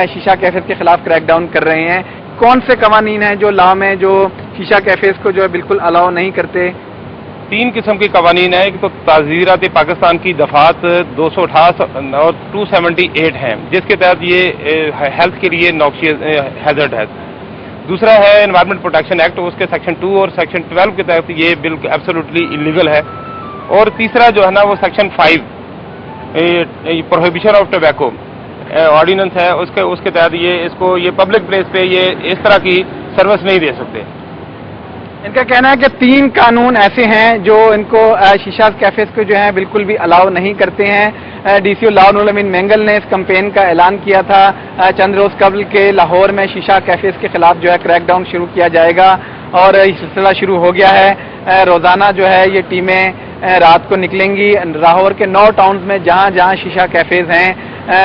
शीशा कैफेज के खिलाफ क्रैकडाउन कर रहे हैं। कौन से कवानीन हैं जो लॉ में जो शीशा कैफेज को जो है बिल्कुल अलाउ नहीं करते? 3 किस्म की कवानीन है। एक तो ताज़ीरात पाकिस्तान की दफात 268 और 278 हैं जिसके तहत ये हेल्थ के लिए नॉक्सियस हैजर्ड है। दूसरा है एनवायरनमेंट प्रोटेक्शन एक्ट, उसके सेक्शन 2 और सेक्शन 12 के तहत ये बिल्कुल एब्सोल्युटली इलीगल है। और तीसरा जो है ना वो section 5 prohibition of tobacco ordinance है, उसके तहत ये पब्लिक प्लेस पे ये इस तरह की सर्विस नहीं दे सकते। इनका कहना है कि 3 कानून ऐसे हैं जो इनको शीशा कैफेज को जो है बिल्कुल भी अलाउ नहीं करते हैं। DCO लाहौर नूरुल अमीन मेंगल ने इस कैंपेन का ऐलान किया था चंद रोज कबल के लाहौर में शीशा कैफेज के खिलाफ जो है क्रैकडाउन शुरू किया जाएगा और ये सिलसिला शुरू हो गया है। रोजाना जो है ये टीमें रात को निकलेंगी लाहौर के 9 टाउन्स में जहां जहां शीशा कैफेज हैं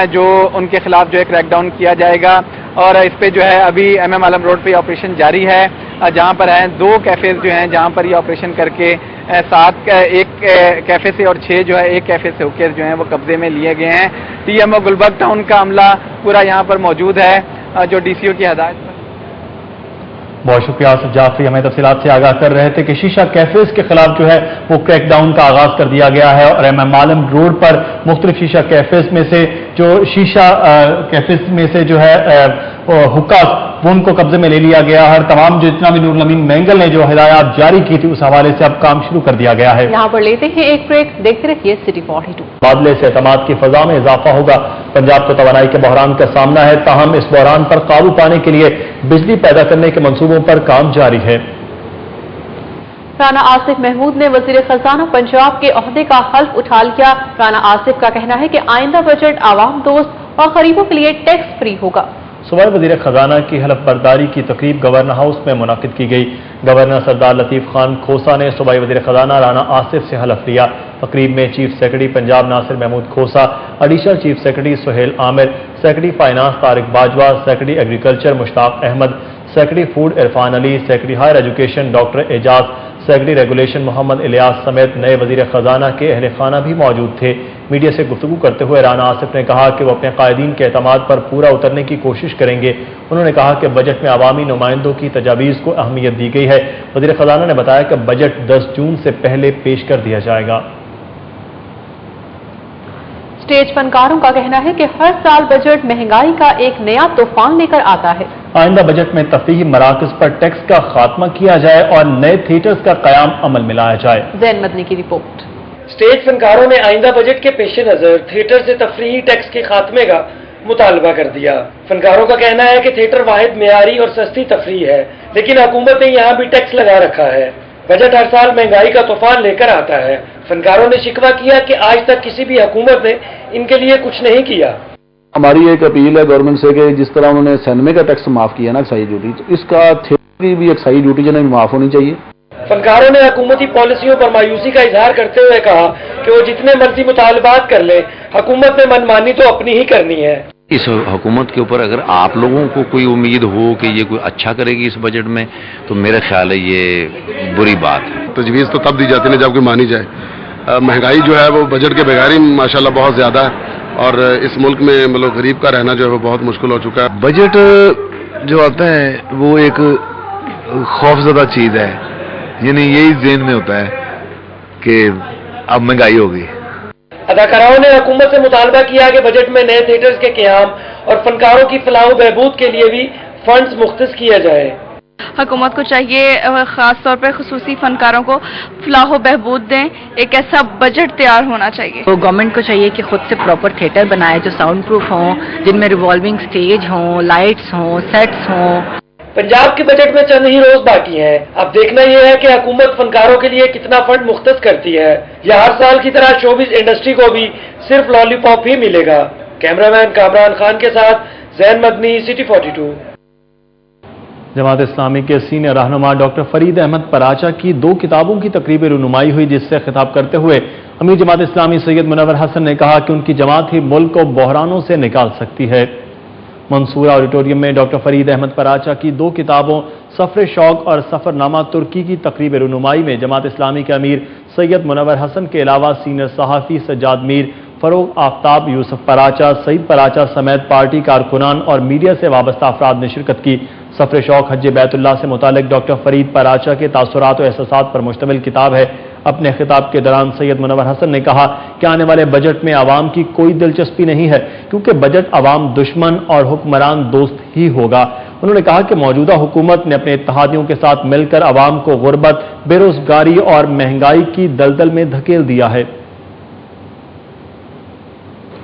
जो उनके खिलाफ जो है क्रैकडाउन किया जाएगा। और इस पे जो है अभी MM आलम रोड पे ऑपरेशन जारी है जहां पर है 2 कैफेज जो हैं जहां पर ये ऑपरेशन करके 7 एक कैफे से और 6 जो है एक कैफे से हुक्के जो हैं वो कब्जे में लिए गए हैं। TMO गुलबर्ग टाउन का अमला पूरा यहाँ पर मौजूद है जो DCO की हदायत पर। बहुत शुक्रिया आसिफ जाफरी, हमें तफसीलात से आगाह कर रहे थे कि शीशा कैफेज के खिलाफ जो है वो क्रैकडाउन का आगाज कर दिया गया है और MM आलम रोड पर मुख्तलिफ शीशा कैफेज में से जो शीशा कैफेज में से जो है हुक्का वो उनको कब्जे में ले लिया गया है। तमाम जो जितना भी नूरुल अमीन मेंगल ने जो हिदायत जारी की थी उस हवाले से अब काम शुरू कर दिया गया है। यहाँ पर लेते हैं एक ब्रेक, देखते रहिए सिटी 42। बादले से एतमाद की फजा में इजाफा होगा। पंजाब को तवानाई के बहरान का सामना है, ताहम इस बहरान पर काबू पाने के लिए बिजली पैदा करने के मंसूबों पर काम जारी है। राना आसिफ महमूद ने वजीर खजाना पंजाब के ओहदे का हल्फ उठा लिया। राना आसिफ का कहना है कि आइंदा बजट आवाम दोस्त और गरीबों के लिए टैक्स फ्री होगा। सूबाई वजीर खजाना की हलफ बर्दारी की तकरीब गवर्नर हाउस में मुनाकिद की गई। गवर्नर सरदार लतीफ खान खोसा ने सूबाई वजीर खजाना राना आसिफ से हलफ लिया। तकरीब में chief secretary Punjab Nasir Mahmood Khosa, additional chief secretary Sohail Amir, secretary finance Tariq Bajwa, secretary agriculture Mushtaq Ahmad, secretary food Irfan Ali, secretary higher education doctor Ejaz, secretary regulation Mohammad Ilyas समेत नए वजीर खजाना के अहले खाना भी मौजूद थे। मीडिया से गुफ्तगू करते हुए राना आसिफ ने कहा कि वो अपने कायदीन के एतमाद पर पूरा उतरने की कोशिश करेंगे। उन्होंने कहा कि बजट में अवामी नुमाइंदों की तजावीज़ को अहमियत दी गई है। वजीर खजाना ने बताया कि बजट 10 जून से पहले पेश कर दिया जाएगा। स्टेज फनकारों का कहना है कि हर साल बजट महंगाई का एक नया तूफान लेकर आता है। आइंदा बजट में तफरीही मराकज पर टैक्स का खात्मा किया जाए और नए थिएटर्स का कयाम अमल में लाया जाए। जैन मदनी की रिपोर्ट। स्टेज फनकारों ने आइंदा बजट के पेश नजर थिएटर से तफरीही टैक्स के खात्मे का मुतालबा कर दिया। फनकारों का कहना है कि थिएटर वाहिद मेयारी और सस्ती तफरीह है, लेकिन हुकूमत ने यहाँ भी टैक्स लगा रखा है। बजट हर साल महंगाई का तूफान लेकर आता है। फनकारों ने शिकवा किया कि आज तक किसी भी हुकूमत ने इनके लिए कुछ नहीं किया। हमारी एक अपील है गवर्नमेंट से कि जिस तरह उन्होंने सिनेमा का टैक्स माफ किया ना एक्साइज ड्यूटी, तो इसका थिएटर की भी एक्साइज ड्यूटी जो है माफ होनी चाहिए। फनकारों ने हुकूमती पॉलिसियों पर मायूसी का इजहार करते हुए कहा कि वो जितने मर्जी मुतालबात कर ले, हुकूमत ने मनमानी तो अपनी ही करनी है। इस हुकूमत के ऊपर अगर आप लोगों को कोई उम्मीद हो कि ये कोई अच्छा करेगी इस बजट में, तो मेरा ख्याल है ये बुरी बात है। तजवीज़ तो तब दी जाती है जब कोई मानी जाए। महंगाई जो है वो बजट के बगैर ही माशाल्लाह बहुत ज़्यादा है और इस मुल्क में मतलब गरीब का रहना जो है वो बहुत मुश्किल हो चुका है। बजट जो आता है वो एक खौफजदा चीज़ है, यानी यही ज़हन में होता है कि अब महंगाई होगी। अदाकाराओं ने हुकूमत से मुतालबा किया कि बजट में नए थिएटर्स के क़याम और फनकारों की फलाह बहबूद के लिए भी फंड्स मुख्तस किया जाए। हुकूमत को चाहिए ख़ास तौर पर खुसूसी फनकारों को फलाह बहबूद दें, एक ऐसा बजट तैयार होना चाहिए। तो गवर्नमेंट को चाहिए कि खुद से प्रॉपर थिएटर बनाए जो साउंड प्रूफ हों, जिनमें रिवॉल्विंग स्टेज हों, लाइट्स हों, सेट्स हों। पंजाब के बजट में चंद ही रोज बाकी हैं। अब देखना यह है कि हुकूमत फनकारों के लिए कितना फंड मुख्तस करती है, या हर साल की तरह शोबिस इंडस्ट्री को भी सिर्फ लॉलीपॉप ही मिलेगा। कैमरामैन कामरान खान के साथ जैन मदनी, सिटी 42। जमात इस्लामी के सीनियर रहनुमा डॉक्टर फरीद अहमद पराचा की 2 किताबों की तकरीब रुनुमाई हुई, जिससे खिताब करते हुए अमीर जमात इस्लामी सैयद मुनव्वर हसन ने कहा कि उनकी जमात ही मुल्क को बहरानों से निकाल सकती है। मंसूरा ऑडिटोरियम में डॉक्टर फरीद अहमद पराचा की 2 किताबों सफर शौक और सफरनामा तुर्की की तकरीब रुनुमाई में जमात इस्लामी के अमीर सैयद मुनव्वर हसन के अलावा सीनियर सहाफ़ी सज्जाद मीर, फरोग आफ्ताब, यूसुफ पराचा, सईद पराचा समेत पार्टी कारकुनान और मीडिया से वाबस्ता अफराद ने शिरकत की। सफर शौक हज बैतुल्लाह से मुतालिक डॉक्टर फरीद पराचा के तासुरात और एहसासात पर मुश्तमिल किताब है। अपने खिताब के दौरान सैयद मुनव्वर हसन ने कहा कि आने वाले बजट में आवाम की कोई दिलचस्पी नहीं है, क्योंकि बजट आवाम दुश्मन और हुक्मरान दोस्त ही होगा। उन्होंने कहा कि मौजूदा हुकूमत ने अपने इत्तेहादियों के साथ मिलकर आवाम को गुर्बत, बेरोजगारी और महंगाई की दलदल में धकेल दिया है।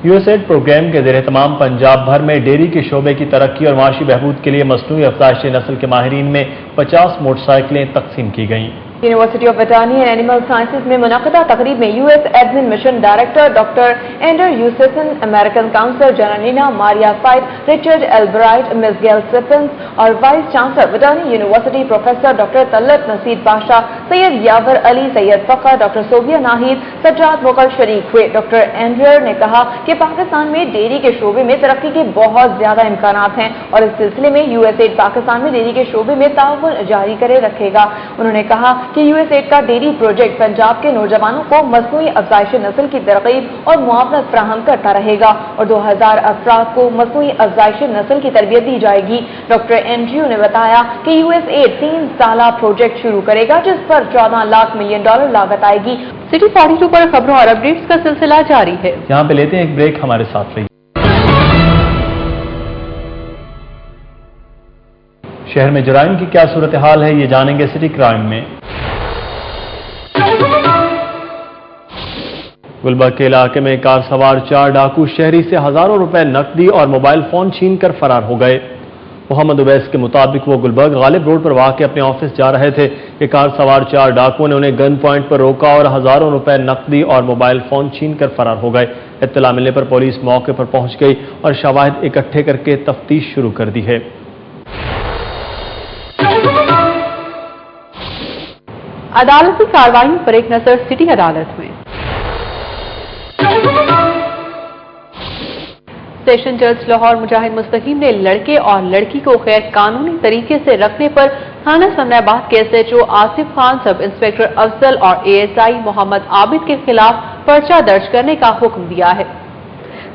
यूएसएड प्रोग्राम के ज़ेर तमाम पंजाब भर में डेयरी के शोबे की तरक्की और माशी बहबूद के लिए मसनूई अफज़ाइश नस्ल के माहिरीन में 50 मोटरसाइकिलें तकसीम की गईं। University of veterinary and animal sciences में मुनक़दा तकरीब में US admin mission director doctor Andrew Sisson, American counsellor जनरलिना मारिया फाइट, रिचर्ड एल्ब्राइट, मिस गेल सिपन्स और vice chancellor veterinary university professor doctor Talat Naseer Badshah, Syed Yawar Ali, Syed Fakhar, doctor Sobia Naheed, Sajjad Mughal शरीक हुए। डॉक्टर एंड्रियर ने कहा कि पाकिस्तान में डेयरी के शोबे में तरक्की के बहुत ज्यादा इम्कानात हैं और इस सिलसिले में यूएसएड पाकिस्तान में डेयरी के शोबे में ताउन जारी करे रखेगा। उन्होंने कहा कि यूएसएड का डेयरी प्रोजेक्ट पंजाब के नौजवानों को मसनूई अफज़ाइश नस्ल की तरकीब और मुआवनत फराहम करता रहेगा और 2000 अफराद को मसनूई अफज़ाइश नस्ल की तरबियत दी जाएगी। डॉक्टर एंड्रयू ने बताया कि यूएसएड 3 साला प्रोजेक्ट शुरू करेगा, जिस पर $14 लाख मिलियन लागत आएगी। सिटी 42 पर खबरों और अपडेट्स का सिलसिला जारी है। यहाँ पे लेते हैं एक ब्रेक, हमारे साथ रहिए। शहर में जराइम की क्या सूरत हाल है, ये जानेंगे सिटी क्राइम में। गुलबर्ग के इलाके में कार सवार 4 डाकू शहरी से हजारों रुपए नकदी और मोबाइल फोन छीनकर फरार हो गए। मोहम्मद उवैस के मुताबिक वो गुलबर्ग गालिब रोड पर वाक़ अपने ऑफिस जा रहे थे कि कार सवार 4 डाकुओं ने उन्हें गन पॉइंट पर रोका और हजारों रुपए नकदी और मोबाइल फोन छीनकर फरार हो गए। इत्तला मिलने पर पुलिस मौके पर पहुंच गई और शवाहिद इकट्ठे करके तफ्तीश शुरू कर दी है। अदालती कार्रवाई पर एक नजर सिटी अदालत में। सेशन जज लाहौर मुजाहिद मुस्तकीम ने लड़के और लड़की को गैर कानूनी तरीके से रखने पर थाना समनाबाद के SHO Asif Khan, sub inspector Afzal और ASI मोहम्मद आबिद के खिलाफ पर्चा दर्ज करने का हुक्म दिया है।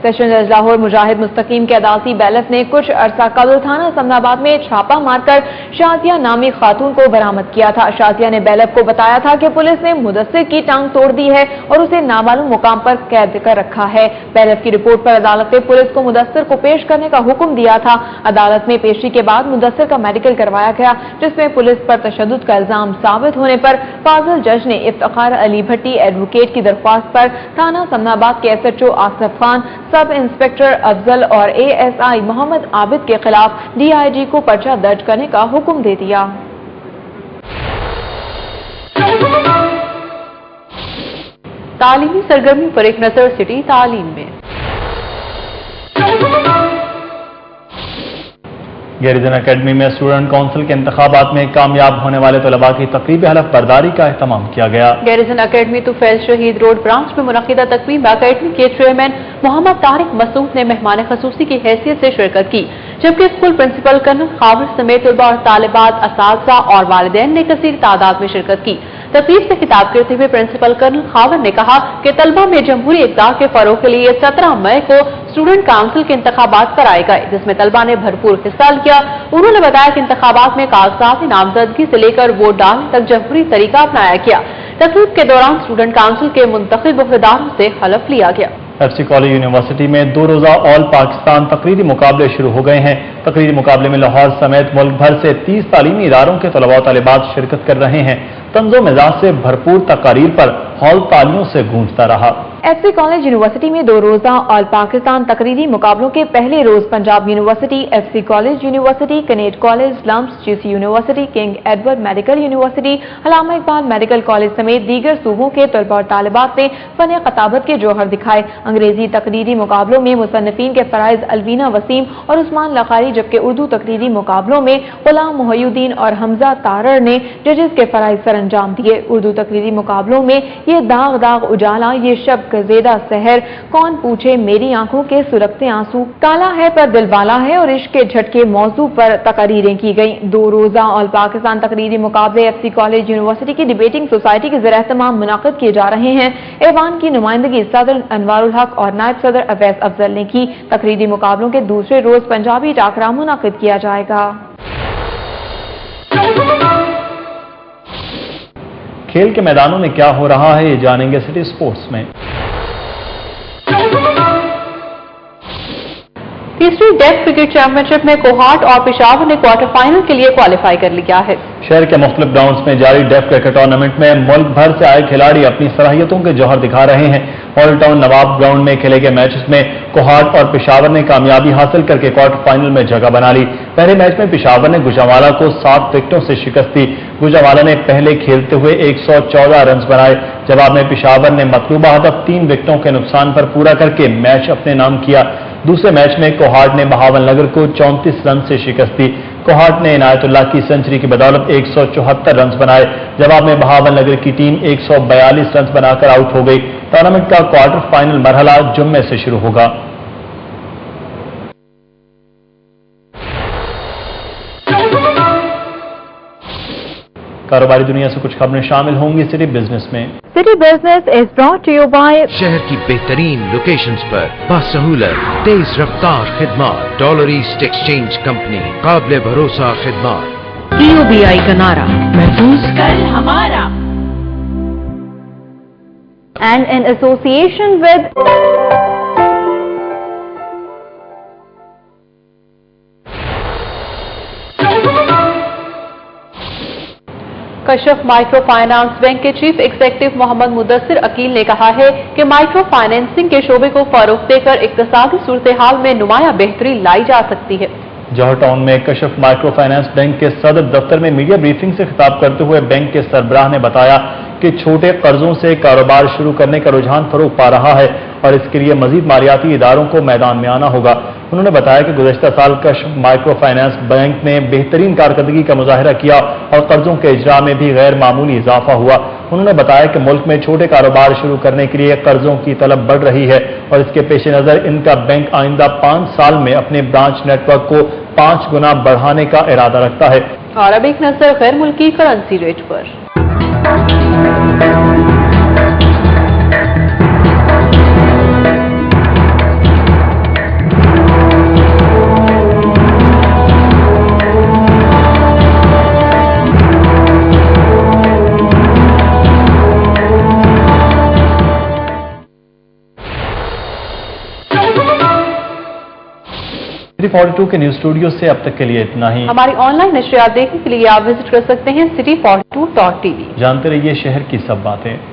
सेशन जज लाहौर मुजाहिद मुस्तकीम के अदालती बैलफ ने कुछ अरसा कबल थाना समनाबाद में छापा मारकर शाजिया नामी खातून को बरामद किया था। शाजिया ने बैलफ को बताया था कि पुलिस ने मुदस्सिर की टांग तोड़ दी है और उसे नामालूम मुकाम पर कैद कर रखा है। बैलफ की रिपोर्ट पर अदालत ने पुलिस को मुदस्सिर को पेश करने का हुक्म दिया था। अदालत में पेशी के बाद मुदस्सिर का मेडिकल करवाया गया, जिसमें पुलिस पर तशद्दुद का इल्जाम साबित होने पर फाजिल जज ने इफ्तिखार अली भट्टी एडवोकेट की दरख्वास्त पर थाना समनाबाद के SHO Asif Khan, sub inspector Afzal और ASI मोहम्मद आबिद के खिलाफ DIG को पर्चा दर्ज करने का हुक्म दे दिया। तालीमी सरगर्मी पर एक नजर सिटी तालीम में। गैरिजन अकेडमी में स्टूडेंट काउंसिल के इंतखाबात में कामयाब होने वाले तलबा की तकरीबी हलफ बर्दारी का एहतमाम किया गया। गैरिजन अकेडमी तुफैल शहीद रोड ब्रांच में मुनक़िदा तकरीब में अकेडमी के चेयरमैन मोहम्मद तारिक मसूद ने मेहमान खसूसी की हैसियत से शिरकत की, जबकि स्कूल प्रिंसिपल कर्नल खावर समेत तलबा और तालिबात, असातिज़ा और वालिदैन ने कसीर तादाद में शिरकत की। तकरीब से खिताब करते हुए प्रिंसिपल कर्नल खावर ने कहा कि तलबा में जमहूरी इक़्तिदार के फरोग के लिए 17 मई को स्टूडेंट काउंसिल के इंतखाबात कराए गए, जिसमें तलबा ने भरपूर हिस्सा लिया। उन्होंने बताया कि इंतखाबात में कागजात नामजदगी से लेकर वोट डालने तक जमहूरी तरीका अपनाया गया। तकरीब के दौरान स्टूडेंट काउंसिल के मुंतखब वफ़दारों से हलफ लिया गया। FC कॉलेज यूनिवर्सिटी में 2 रोज़ा ऑल पाकिस्तान तकरीरी मुकाबले शुरू हो गए हैं। तकरीरी मुकाबले में लाहौर समेत मुल्क भर से 30 तालीमी इदारों के तलबा और तालिबात शिरकत कर रहे हैं। तंज़ो मिजाज से भरपूर तकारीर पर हॉल तालियों से गूंजता रहा। FC कॉलेज यूनिवर्सिटी में 2 रोज़ा ऑल पाकिस्तान तकरीरी मुकाबलों के पहले रोज Punjab university, FC college university, Kinnaird college, LUMS, GC university, king Edward medical university, Allama Iqbal medical college समेत दीगर सूबों के तलबा और तालिबात ने फन खताबत के जौहर दिखाए। अंग्रेजी तकरीरी मुकाबलों में मुसन्निफीन के फराइज अलवीना वसीम और उस्मान लखारी, जबकि उर्दू तकरीरी मुकाबलों में गुलाम मोहयुद्दीन और हमजा तारर ने जजेस के फराइज सर अंजाम दिए। उर्दू तकरीरी मुकाबलों में ये दाग दाग उजाला, ये शब गजेदा सहर, कौन पूछे मेरी आंखों के सुरखते आंसू, काला है पर दिलवाला है और इश्क के झटके मौजू पर तकरीरें की गई। 2 रोज़ा ऑल पाकिस्तान तकरीरी मुकाबले FC कॉलेज यूनिवर्सिटी की डिबेटिंग सोसाइटी के ज़रिए तमाम मुनाकिद किए जा रहे हैं। ऐवान की नुमाइंदगी सदर अनवारुल हक और नायब सदर अवैस अफजल ने की। तकरीरी मुकाबलों के दूसरे रोज पंजाबी टाकरा मुनाकिद किया जाएगा। खेल के मैदानों में क्या हो रहा है, ये जानेंगे सिटी स्पोर्ट्स में। तीसरी डेफ क्रिकेट चैंपियनशिप में कोहाट और पेशावर ने क्वार्टर फाइनल के लिए क्वालिफाई कर लिया है। शहर के मुख्तलिफ ग्राउंड्स में जारी डेफ क्रिकेट टूर्नामेंट में मुल्क भर से आए खिलाड़ी अपनी सलाहियतों के जौहर दिखा रहे हैं। मॉडल टाउन नवाब ग्राउंड में खेले गए मैचेस में कोहाट और पेशावर ने कामयाबी हासिल करके क्वार्टर फाइनल में जगह बना ली। पहले मैच में पेशावर ने गुजरांवाला को 7 विकेटों से शिकस्त दी। गुजरांवाला ने पहले खेलते हुए 114 रन बनाए। जवाब में पेशावर ने मतलूबा हदफ 3 विकेटों के नुकसान पर पूरा करके मैच अपने नाम किया। दूसरे मैच में कोहाट ने बहावल नगर को 34 रन से शिकस्त दी। कोहाट ने इनायतुल्लाह की सेंचुरी की बदौलत 174 रन बनाए। जवाब में बहावल नगर की टीम 142 रन बनाकर आउट हो गई। टूर्नामेंट का क्वार्टर फाइनल मरहला जुम्मे से शुरू होगा। कारोबारी दुनिया से कुछ खबरें शामिल होंगी सिटी बिजनेस में। City business is brought to you by शहर की बेहतरीन लोकेशंस पर बासहूलत तेज रफ्तार खिदमत, डॉलर ईस्ट एक्सचेंज कंपनी, काबिल भरोसा खिदमत। EOBI का नारा, महफूज कल हमारा। And in association with Kashaf micro finance bank के चीफ एग्जीक्यूटिव मोहम्मद मुदस्सिर अकील ने कहा है कि माइक्रो फाइनेंसिंग के शोबे को फरोग देकर इक्तिसादी सूरत-ए-हाल में नुमाया बेहतरी लाई जा सकती है। जौहर टाउन में कशफ माइक्रो फाइनेंस बैंक के सदर दफ्तर में मीडिया ब्रीफिंग से खिताब करते हुए बैंक के सरबराह ने बताया कि छोटे कर्जों से कारोबार शुरू करने का रुझान फरोग पा रहा है और इसके लिए मजीद मालियाती इदारों को मैदान में आना होगा। उन्होंने बताया कि गुज़श्ता साल कशफ माइक्रो फाइनेंस बैंक ने बेहतरीन कारकर्दगी का मुजाहिरा किया और कर्जों के इजरा में भी गैर मामूली इजाफा हुआ। उन्होंने बताया कि मुल्क में छोटे कारोबार शुरू करने के लिए कर्जों की तलब बढ़ रही है और इसके पेश नज़र इनका बैंक आइंदा 5 साल में अपने ब्रांच नेटवर्क को 5 गुना बढ़ाने का इरादा रखता है। और अब एक नजर गैर मुल्की करेंसी रेट पर। सिटी 42 के न्यूज स्टूडियो से अब तक के लिए इतना ही। हमारी ऑनलाइन नशरियात देखने के लिए आप विजिट कर सकते हैं city42.tv। जानते रहिए शहर की सब बातें।